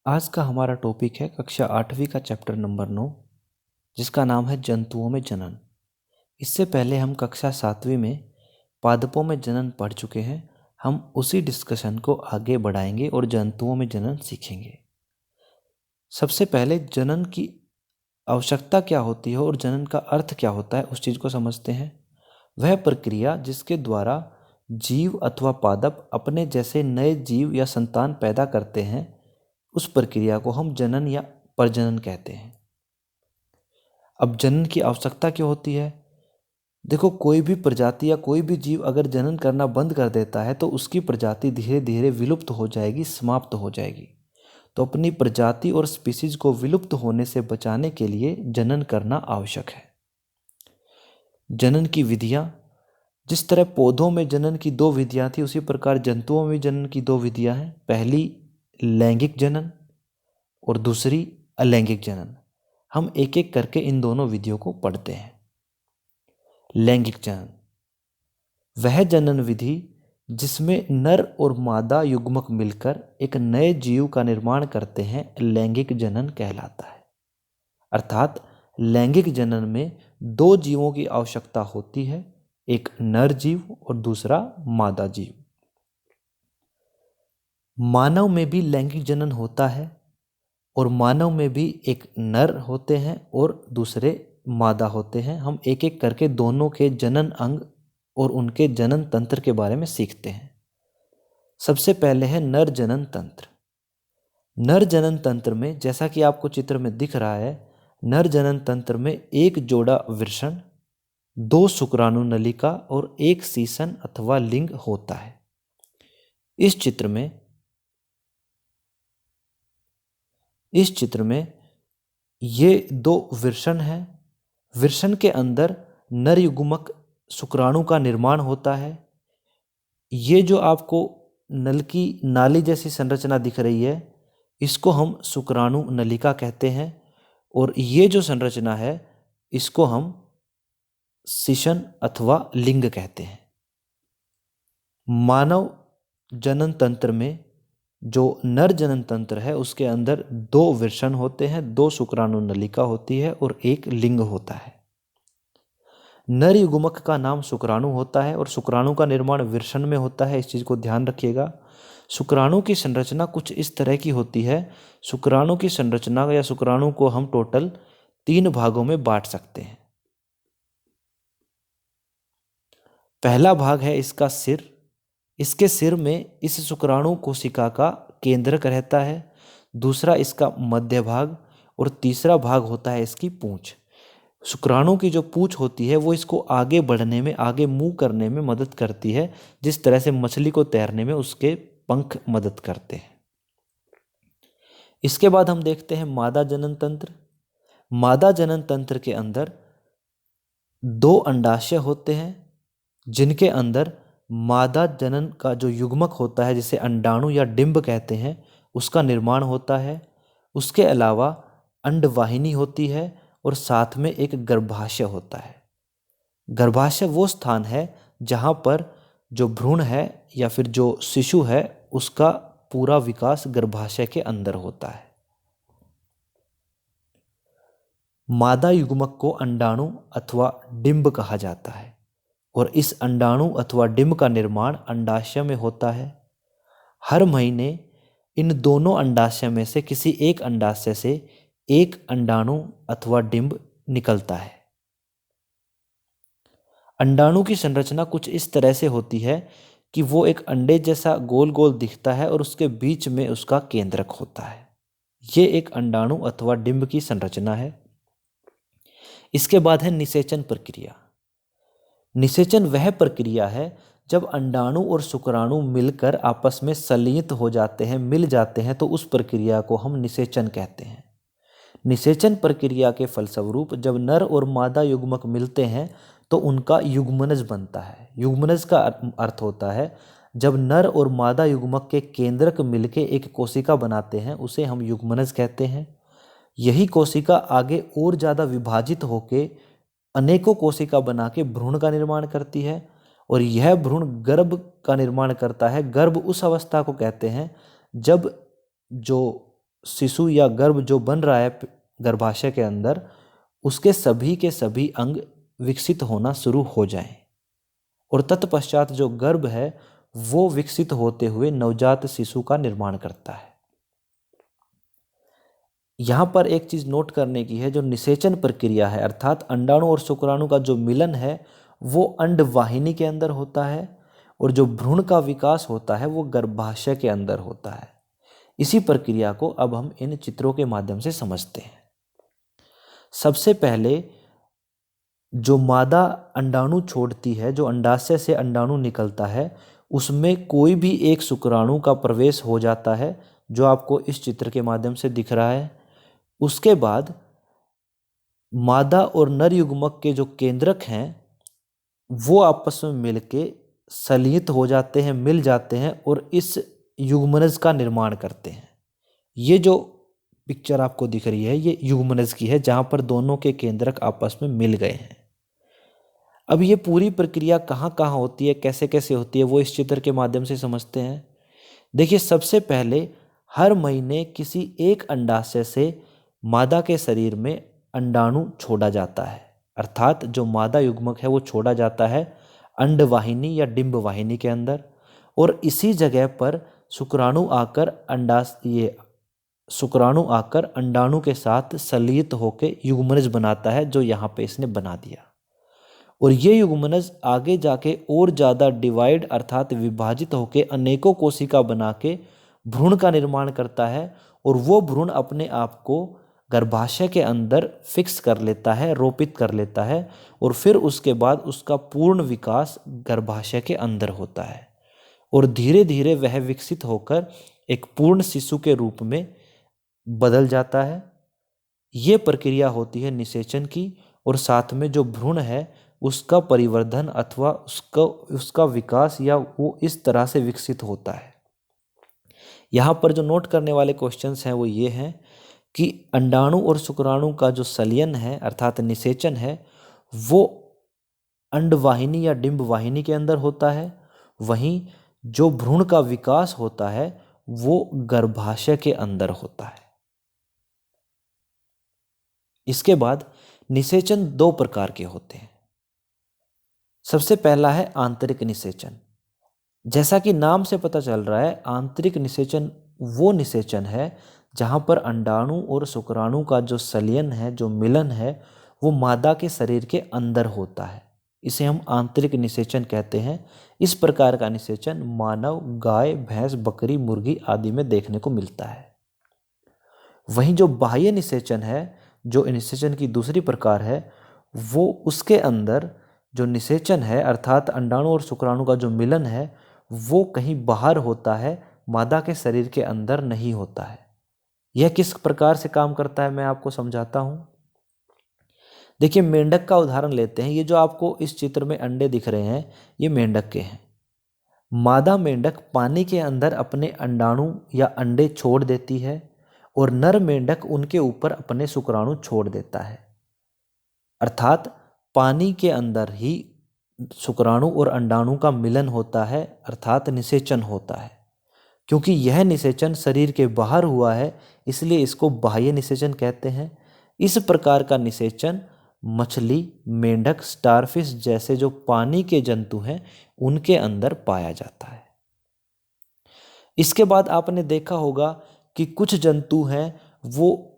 आज का हमारा टॉपिक है कक्षा 8वीं का चैप्टर नंबर 9, जिसका नाम है जंतुओं में जनन। इससे पहले हम कक्षा 7वीं में पादपों में जनन पढ़ चुके हैं। हम उसी डिस्कशन को आगे बढ़ाएंगे और जंतुओं में जनन सीखेंगे। सबसे पहले जनन की आवश्यकता क्या होती है और जनन का अर्थ क्या होता है, उस चीज़ को समझते हैं। वह प्रक्रिया जिसके द्वारा जीव अथवा पादप अपने जैसे नए जीव या संतान पैदा करते हैं, उस प्रक्रिया को हम जनन या प्रजनन कहते हैं। अब जनन की आवश्यकता क्यों होती है? देखो, कोई भी प्रजाति या कोई भी जीव अगर जनन करना बंद कर देता है तो उसकी प्रजाति धीरे धीरे विलुप्त हो जाएगी, समाप्त हो जाएगी। तो अपनी प्रजाति और स्पीसीज को विलुप्त होने से बचाने के लिए जनन करना आवश्यक है। जनन की विधियां, जिस तरह पौधों में जनन की 2 विधियां थी, उसी प्रकार जंतुओं में जनन की 2 विधियां हैं। पहली लैंगिक जनन और दूसरी अलैंगिक जनन। हम एक एक करके इन दोनों विधियों को पढ़ते हैं। लैंगिक जनन वह जनन विधि जिसमें नर और मादा युग्मक मिलकर एक नए जीव का निर्माण करते हैं, लैंगिक जनन कहलाता है। अर्थात लैंगिक जनन में 2 जीवों की आवश्यकता होती है, एक नर जीव और दूसरा मादा जीव। मानव में भी लैंगिक जनन होता है और मानव में भी एक नर होते हैं और दूसरे मादा होते हैं। हम एक एक करके दोनों के जनन अंग और उनके जनन तंत्र के बारे में सीखते हैं। सबसे पहले है नर जनन तंत्र। नर जनन तंत्र में, जैसा कि आपको चित्र में दिख रहा है, नर जनन तंत्र में एक जोड़ा वृषण, 2 शुक्राणु नलिका और 1 सीसन अथवा लिंग होता है। इस चित्र में ये 2 वृषण हैं। वृषण के अंदर नर युग्मक शुक्राणु का निर्माण होता है। ये जो आपको नलकी नाली जैसी संरचना दिख रही है, इसको हम शुक्राणु नलिका कहते हैं। और ये जो संरचना है, इसको हम सीसन अथवा लिंग कहते हैं। मानव जनन तंत्र में जो नर जनन तंत्र है, उसके अंदर 2 वृषण होते हैं, 2 शुक्राणु नलिका होती है और 1 लिंग होता है। नर युग्मक का नाम शुक्राणु होता है और शुक्राणु का निर्माण वृषण में होता है। इस चीज़ को ध्यान रखिएगा। शुक्राणु की संरचना कुछ इस तरह की होती है। शुक्राणु की संरचना या शुक्राणु को हम टोटल 3 भागों में बांट सकते हैं। पहला भाग है इसका सिर। इसके सिर में इस शुक्राणु कोशिका का केंद्रक रहता है। दूसरा इसका मध्य भाग और तीसरा भाग होता है इसकी पूंछ। शुक्राणु की जो पूंछ होती है वो इसको आगे बढ़ने में, आगे मूव करने में मदद करती है, जिस तरह से मछली को तैरने में उसके पंख मदद करते हैं। इसके बाद हम देखते हैं मादा जनन तंत्र। मादा जनन तंत्र के अंदर 2 अंडाशय होते हैं, जिनके अंदर मादा जनन का जो युग्मक होता है, जिसे अंडाणु या डिंब कहते हैं, उसका निर्माण होता है। उसके अलावा अंडवाहिनी होती है और साथ में एक गर्भाशय होता है। गर्भाशय वो स्थान है जहाँ पर जो भ्रूण है या फिर जो शिशु है, उसका पूरा विकास गर्भाशय के अंदर होता है। मादा युग्मक को अंडाणु अथवा डिंब कहा जाता है और इस अंडाणु अथवा डिंब का निर्माण अंडाशय में होता है। हर महीने इन दोनों अंडाशय में से किसी एक अंडाशय से एक अंडाणु अथवा डिंब निकलता है। अंडाणु की संरचना कुछ इस तरह से होती है कि वो एक अंडे जैसा गोल गोल दिखता है और उसके बीच में उसका केंद्रक होता है। ये एक अंडाणु अथवा डिंब की संरचना है। इसके बाद है निषेचन प्रक्रिया। निषेचन वह प्रक्रिया है जब अंडाणु और शुक्राणु मिलकर आपस में संलयित हो जाते हैं, मिल जाते हैं, तो उस प्रक्रिया को हम निषेचन कहते हैं। निषेचन प्रक्रिया के फलस्वरूप जब नर और मादा युग्मक मिलते हैं तो उनका युग्मनज बनता है। युग्मनज का अर्थ होता है जब नर और मादा युग्मक के केंद्रक मिलके एक कोशिका बनाते हैं, उसे हम युग्मनज कहते हैं। यही कोशिका आगे और ज़्यादा विभाजित होके अनेकों कोशिका बना के भ्रूण का निर्माण करती है और यह भ्रूण गर्भ का निर्माण करता है। गर्भ उस अवस्था को कहते हैं जब जो शिशु या गर्भ जो बन रहा है गर्भाशय के अंदर, उसके सभी के सभी अंग विकसित होना शुरू हो जाएं और तत्पश्चात जो गर्भ है वो विकसित होते हुए नवजात शिशु का निर्माण करता है। यहाँ पर एक चीज नोट करने की है, जो निषेचन प्रक्रिया है अर्थात अंडाणु और शुक्राणु का जो मिलन है वो अंडवाहिनी के अंदर होता है और जो भ्रूण का विकास होता है वो गर्भाशय के अंदर होता है। इसी प्रक्रिया को अब हम इन चित्रों के माध्यम से समझते हैं। सबसे पहले जो मादा अंडाणु छोड़ती है, जो अंडाशय से अंडाणु निकलता है, उसमें कोई भी एक शुक्राणु का प्रवेश हो जाता है, जो आपको इस चित्र के माध्यम से दिख रहा है। उसके बाद मादा और नर युग्मक के जो केंद्रक हैं वो आपस में मिलके संलित हो जाते हैं, मिल जाते हैं और इस युग्मनज का निर्माण करते हैं। ये जो पिक्चर आपको दिख रही है ये युग्मनज की है, जहाँ पर दोनों के केंद्रक आपस में मिल गए हैं। अब ये पूरी प्रक्रिया कहाँ कहाँ होती है, कैसे कैसे होती है, वो इस चित्र के माध्यम से समझते हैं। देखिए, सबसे पहले हर महीने किसी एक अंडाशय से मादा के शरीर में अंडाणु छोड़ा जाता है, अर्थात जो मादा युग्मक है वो छोड़ा जाता है अंडवाहिनी या डिंबवाहिनी के अंदर, और इसी जगह पर शुक्राणु आकर अंडाणु के साथ संलित होकर युग्मनज बनाता है, जो यहाँ पे इसने बना दिया। और ये युग्मनज आगे जाके और ज़्यादा डिवाइड अर्थात विभाजित होकर अनेकों कोशिका बना के भ्रूण का निर्माण करता है, और वो भ्रूण अपने आप को गर्भाशय के अंदर फिक्स कर लेता है, रोपित कर लेता है, और फिर उसके बाद उसका पूर्ण विकास गर्भाशय के अंदर होता है और धीरे धीरे वह विकसित होकर एक पूर्ण शिशु के रूप में बदल जाता है। ये प्रक्रिया होती है निषेचन की, और साथ में जो भ्रूण है उसका परिवर्धन अथवा उसका विकास या वो इस तरह से विकसित होता है। यहाँ पर जो नोट करने वाले क्वेश्चंस हैं वो ये हैं कि अंडाणु और शुक्राणु का जो संलयन है अर्थात निषेचन है वो अंडवाहिनी या डिंबवाहिनी के अंदर होता है, वहीं जो भ्रूण का विकास होता है वो गर्भाशय के अंदर होता है। इसके बाद निषेचन दो प्रकार के होते हैं। सबसे पहला है आंतरिक निषेचन। जैसा कि नाम से पता चल रहा है, आंतरिक निषेचन वो निषेचन है जहाँ पर अंडाणु और शुक्राणु का जो संलयन है, जो मिलन है, वो मादा के शरीर के अंदर होता है। इसे हम आंतरिक निषेचन कहते हैं। इस प्रकार का निषेचन मानव, गाय, भैंस, बकरी, मुर्गी आदि में देखने को मिलता है। वहीं जो बाह्य निषेचन है, जो निषेचन की दूसरी प्रकार है, वो उसके अंदर जो निषेचन है अर्थात अंडाणु और शुक्राणु का जो मिलन है वो कहीं बाहर होता है, मादा के शरीर के अंदर नहीं होता है। यह किस प्रकार से काम करता है मैं आपको समझाता हूँ। देखिए, मेंढक का उदाहरण लेते हैं। ये जो आपको इस चित्र में अंडे दिख रहे हैं ये मेंढक के हैं। मादा मेंढक पानी के अंदर अपने अंडाणु या अंडे छोड़ देती है और नर मेंढक उनके ऊपर अपने शुक्राणु छोड़ देता है, अर्थात पानी के अंदर ही शुक्राणु और अंडाणु का मिलन होता है अर्थात निषेचन होता है। क्योंकि यह निषेचन शरीर के बाहर हुआ है इसलिए इसको बाह्य निषेचन कहते हैं। इस प्रकार का निषेचन मछली, मेंढक, स्टारफिश जैसे जो पानी के जंतु हैं उनके अंदर पाया जाता है। इसके बाद आपने देखा होगा कि कुछ जंतु हैं वो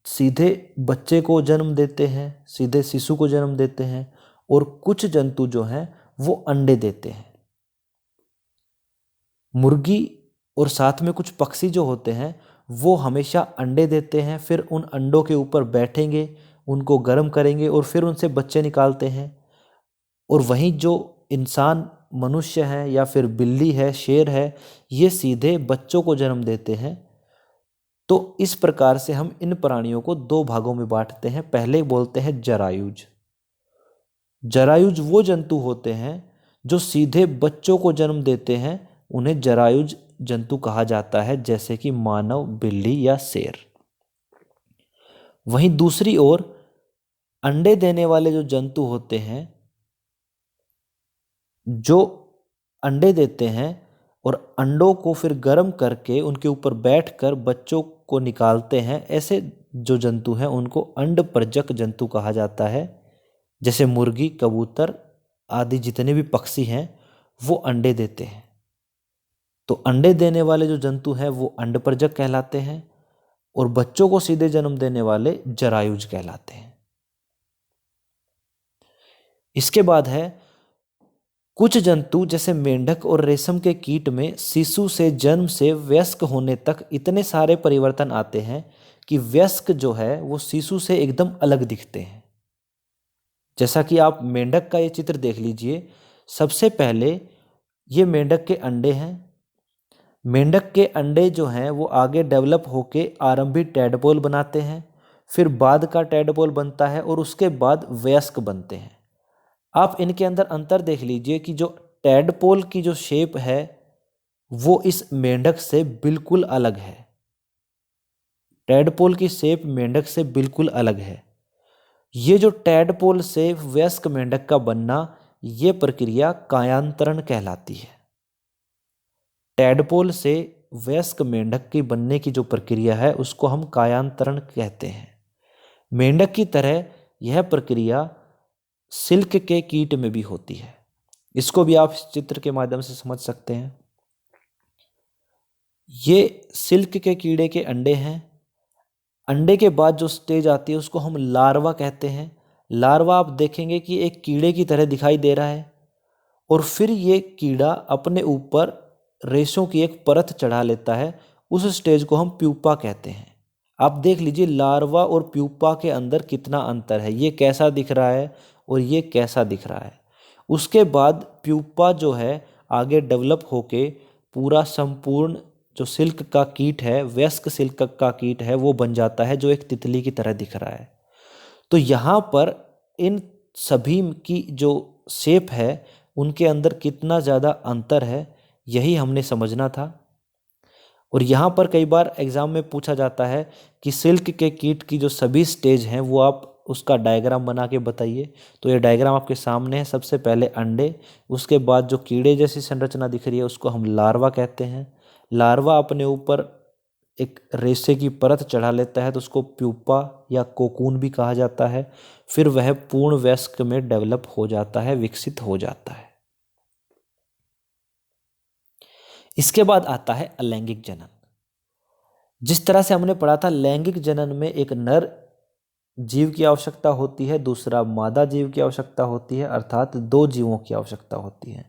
सीधे बच्चे को जन्म देते हैं, सीधे शिशु को जन्म देते हैं, और कुछ जंतु जो हैं वो अंडे देते हैं। मुर्गी और साथ में कुछ पक्षी जो होते हैं वो हमेशा अंडे देते हैं, फिर उन अंडों के ऊपर बैठेंगे, उनको गर्म करेंगे और फिर उनसे बच्चे निकालते हैं। और वहीं जो इंसान, मनुष्य हैं या फिर बिल्ली है, शेर है, ये सीधे बच्चों को जन्म देते हैं। तो इस प्रकार से हम इन प्राणियों को दो भागों में बांटते हैं। पहले बोलते हैं जरायुज। जरायुज वो जंतु होते हैं जो सीधे बच्चों को जन्म देते हैं, उन्हें जरायुज जंतु कहा जाता है, जैसे कि मानव, बिल्ली या शेर। वहीं दूसरी ओर अंडे देने वाले जो जंतु होते हैं, जो अंडे देते हैं और अंडों को फिर गर्म करके उनके ऊपर बैठकर बच्चों को निकालते हैं, ऐसे जो जंतु हैं उनको अंडपरजक जंतु कहा जाता है। जैसे मुर्गी, कबूतर आदि जितने भी पक्षी हैं वो अंडे देते हैं। तो अंडे देने वाले जो जंतु हैं वो अंडपरजक कहलाते हैं और बच्चों को सीधे जन्म देने वाले जरायुज कहलाते हैं। इसके बाद है कुछ जंतु जैसे मेंढक और रेशम के कीट में शिशु से जन्म से वयस्क होने तक इतने सारे परिवर्तन आते हैं कि वयस्क जो है वो शिशु से एकदम अलग दिखते हैं। जैसा कि आप मेंढक का ये चित्र देख लीजिए। सबसे पहले ये मेंढक के अंडे हैं। मेंढक के अंडे जो हैं वो आगे डेवलप होके आरंभी टैडपोल बनाते हैं, फिर बाद का टैडपोल बनता है और उसके बाद वयस्क बनते हैं। आप इनके अंदर अंतर देख लीजिए कि जो टैडपोल की जो शेप है वो इस मेंढक से बिल्कुल अलग है। टैडपोल की शेप मेंढक से बिल्कुल अलग है। ये जो टैडपोल से वयस्क मेंढक का बनना, ये प्रक्रिया कायांतरण कहलाती है। टैडपोल से वयस्क मेंढक की बनने की जो प्रक्रिया है उसको हम कायांतरण कहते हैं। मेंढक की तरह यह प्रक्रिया सिल्क के कीट में भी होती है। इसको भी आप इस चित्र के माध्यम से समझ सकते हैं। ये सिल्क के कीड़े के अंडे हैं। अंडे के बाद जो स्टेज आती है उसको हम लार्वा कहते हैं। लार्वा आप देखेंगे कि एक कीड़े की तरह दिखाई दे रहा है और फिर ये कीड़ा अपने ऊपर रेशों की एक परत चढ़ा लेता है। उस स्टेज को हम प्यूपा कहते हैं। आप देख लीजिए लार्वा और प्यूपा के अंदर कितना अंतर है। ये कैसा दिख रहा है और ये कैसा दिख रहा है। उसके बाद प्यूपा जो है आगे डेवलप होके पूरा संपूर्ण जो सिल्क का कीट है, वयस्क सिल्क का कीट है, वो बन जाता है जो एक तितली की तरह दिख रहा है। तो यहाँ पर इन सभी की जो शेप है उनके अंदर कितना ज़्यादा अंतर है, यही हमने समझना था। और यहाँ पर कई बार एग्जाम में पूछा जाता है कि सिल्क के कीट की जो सभी स्टेज हैं वो आप उसका डायग्राम बना के बताइए। तो ये डायग्राम आपके सामने है। सबसे पहले अंडे, उसके बाद जो कीड़े जैसी संरचना दिख रही है उसको हम लार्वा कहते हैं। लार्वा अपने ऊपर एक रेशे की परत चढ़ा लेता है तो उसको प्यूपा या कोकून भी कहा जाता है। फिर वह पूर्ण वयस्क में डेवलप हो जाता है, विकसित हो जाता है। इसके बाद आता है अलैंगिक जनन। जिस तरह से हमने पढ़ा था, लैंगिक जनन में एक नर जीव की आवश्यकता होती है, दूसरा मादा जीव की आवश्यकता होती है, अर्थात दो जीवों की आवश्यकता होती है।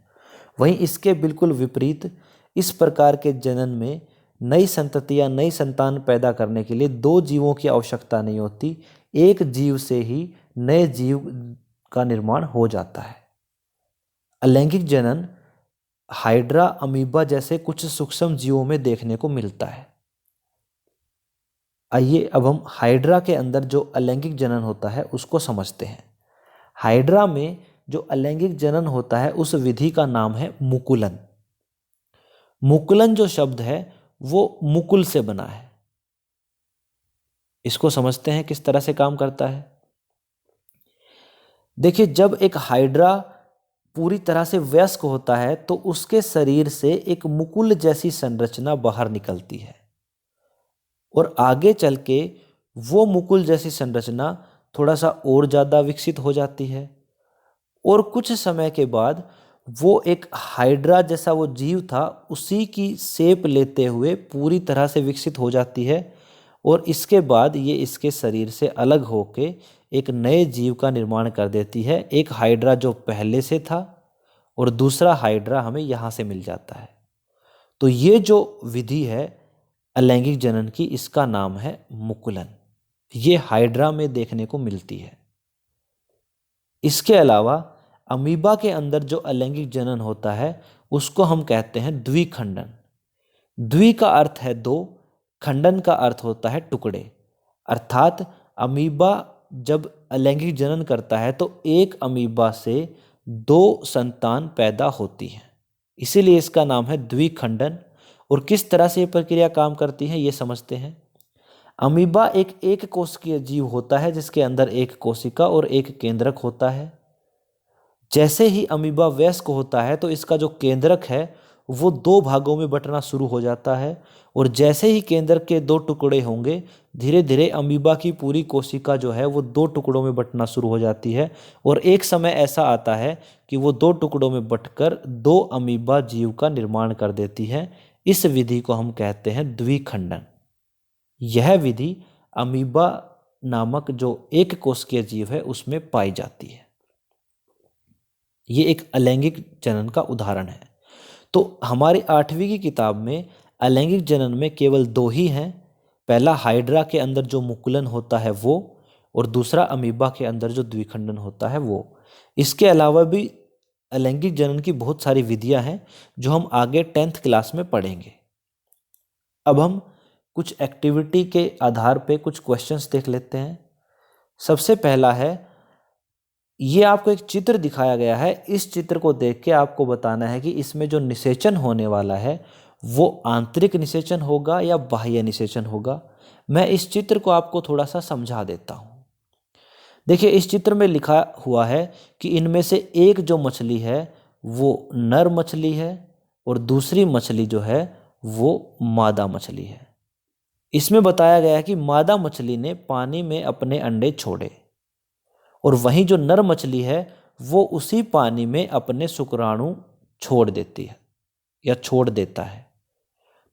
वहीं इसके बिल्कुल विपरीत इस प्रकार के जनन में नई संतति या नई संतान पैदा करने के लिए दो जीवों की आवश्यकता नहीं होती, एक जीव से ही नए जीव का निर्माण हो जाता है। अलैंगिक जनन हाइड्रा, अमीबा जैसे कुछ सूक्ष्म जीवों में देखने को मिलता है। आइए अब हम हाइड्रा के अंदर जो अलैंगिक जनन होता है उसको समझते हैं। हाइड्रा में जो अलैंगिक जनन होता है उस विधि का नाम है मुकुलन। मुकुलन जो शब्द है वो मुकुल से बना है। इसको समझते हैं किस तरह से काम करता है। देखिए, जब एक हाइड्रा पूरी तरह से वयस्क होता है तो उसके शरीर से एक मुकुल जैसी संरचना बाहर निकलती है और आगे चल के वो मुकुल जैसी संरचना थोड़ा सा और ज़्यादा विकसित हो जाती है और कुछ समय के बाद वो एक हाइड्रा जैसा वो जीव था उसी की शेप लेते हुए पूरी तरह से विकसित हो जाती है और इसके बाद ये इसके शरीर से अलग होके एक नए जीव का निर्माण कर देती है। एक हाइड्रा जो पहले से था और दूसरा हाइड्रा हमें यहाँ से मिल जाता है। तो ये जो विधि है अलैंगिक जनन की, इसका नाम है मुकुलन। ये हाइड्रा में देखने को मिलती है। इसके अलावा अमीबा के अंदर जो अलैंगिक जनन होता है उसको हम कहते हैं द्विखंडन। द्वि का अर्थ है दो, खंडन का अर्थ होता है टुकड़े। अर्थात अमीबा जब अलैंगिक जनन करता है तो एक अमीबा से दो संतान पैदा होती हैं, इसीलिए इसका नाम है द्विखंडन। और किस तरह से ये प्रक्रिया काम करती है ये समझते हैं। अमीबा एक कोशिकीय जीव होता है जिसके अंदर एक कोशिका और एक केंद्रक होता है। जैसे ही अमीबा वयस्क होता है तो इसका जो केंद्रक है वो दो भागों में बंटना शुरू हो जाता है और जैसे ही केंद्र के 2 टुकड़े होंगे, धीरे धीरे अमीबा की पूरी कोशिका जो है वो 2 टुकड़ों में बंटना शुरू हो जाती है और एक समय ऐसा आता है कि वो 2 टुकड़ों में बंटकर 2 अमीबा जीव का निर्माण कर देती है। इस विधि को हम कहते हैं द्विखंडन। यह विधि अमीबा नामक जो एक कोशिकीय जीव है उसमें पाई जाती है। ये एक अलैंगिक जनन का उदाहरण है। तो हमारी 8वीं की किताब में अलैंगिक जनन में केवल 2 ही हैं। पहला हाइड्रा के अंदर जो मुकुलन होता है वो, और दूसरा अमीबा के अंदर जो द्विखंडन होता है वो। इसके अलावा भी अलैंगिक जनन की बहुत सारी विधियां हैं जो हम आगे 10th क्लास में पढ़ेंगे। अब हम कुछ एक्टिविटी के आधार पे कुछ क्वेश्चंस देख लेते हैं। सबसे पहला है, ये आपको एक चित्र दिखाया गया है। इस चित्र को देख के आपको बताना है कि इसमें जो निषेचन होने वाला है वो आंतरिक निषेचन होगा या बाह्य निषेचन होगा। मैं इस चित्र को आपको थोड़ा सा समझा देता हूँ। देखिए, इस चित्र में लिखा हुआ है कि इनमें से एक जो मछली है वो नर मछली है और दूसरी मछली जो है वो मादा मछली है। इसमें बताया गया है कि मादा मछली ने पानी में अपने अंडे छोड़े और वहीं जो नर मछली है वो उसी पानी में अपने शुक्राणु छोड़ देती है या छोड़ देता है।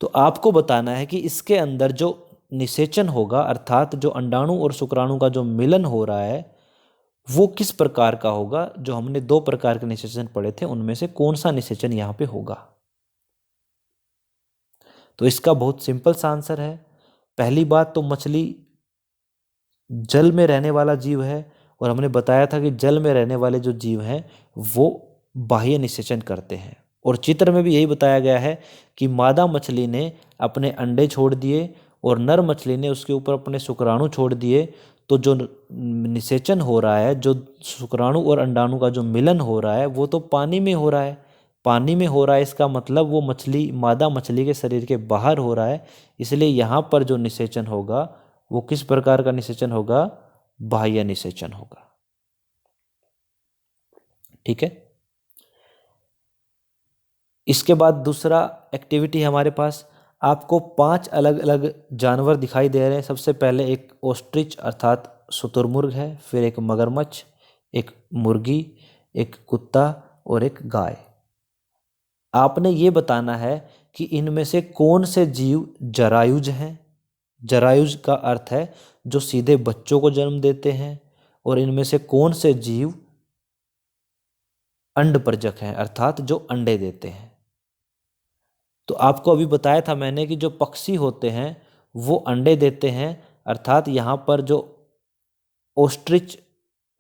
तो आपको बताना है कि इसके अंदर जो निषेचन होगा, अर्थात जो अंडाणु और शुक्राणु का जो मिलन हो रहा है वो किस प्रकार का होगा। जो हमने 2 प्रकार के निषेचन पढ़े थे उनमें से कौन सा निषेचन यहाँ पे होगा। तो इसका बहुत सिंपल सा आंसर है। पहली बात तो मछली जल में रहने वाला जीव है और हमने बताया था कि जल में रहने वाले जो जीव हैं वो बाह्य निषेचन करते हैं। और चित्र में भी यही बताया गया है कि मादा मछली ने अपने अंडे छोड़ दिए और नर मछली ने उसके ऊपर अपने शुक्राणु छोड़ दिए। तो जो निषेचन हो रहा है, जो शुक्राणु और अंडाणु का जो मिलन हो रहा है वो तो पानी में हो रहा है। पानी में हो रहा है इसका मतलब वो मछली, मादा मछली के शरीर के बाहर हो रहा है। इसलिए यहाँ पर जो निषेचन होगा वो किस प्रकार का निषेचन होगा, बाह्य निषेचन होगा। ठीक है। इसके बाद दूसरा एक्टिविटी हमारे पास, आपको 5 अलग अलग जानवर दिखाई दे रहे हैं। सबसे पहले एक ऑस्ट्रिच अर्थात शुतुरमुर्ग है, फिर एक मगरमच्छ, एक मुर्गी, एक कुत्ता और एक गाय। आपने ये बताना है कि इनमें से कौन से जीव जरायुज हैं। जरायुज का अर्थ है जो सीधे बच्चों को जन्म देते हैं, और इनमें से कौन से जीव अंडपरजक हैं अर्थात जो अंडे देते हैं। तो आपको अभी बताया था मैंने कि जो पक्षी होते हैं वो अंडे देते हैं, अर्थात यहाँ पर जो ऑस्ट्रिच,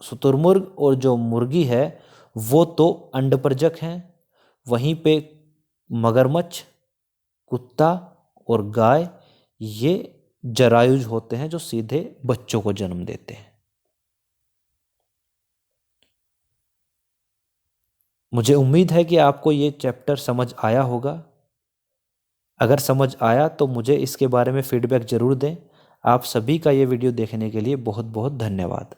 शुतुरमुर्ग और जो मुर्गी है वो तो अंडपरजक हैं। वहीं पे मगरमच्छ, कुत्ता और गाय ये जरायुज होते हैं जो सीधे बच्चों को जन्म देते हैं। मुझे उम्मीद है कि आपको ये चैप्टर समझ आया होगा। अगर समझ आया तो मुझे इसके बारे में फीडबैक ज़रूर दें। आप सभी का ये वीडियो देखने के लिए बहुत बहुत धन्यवाद।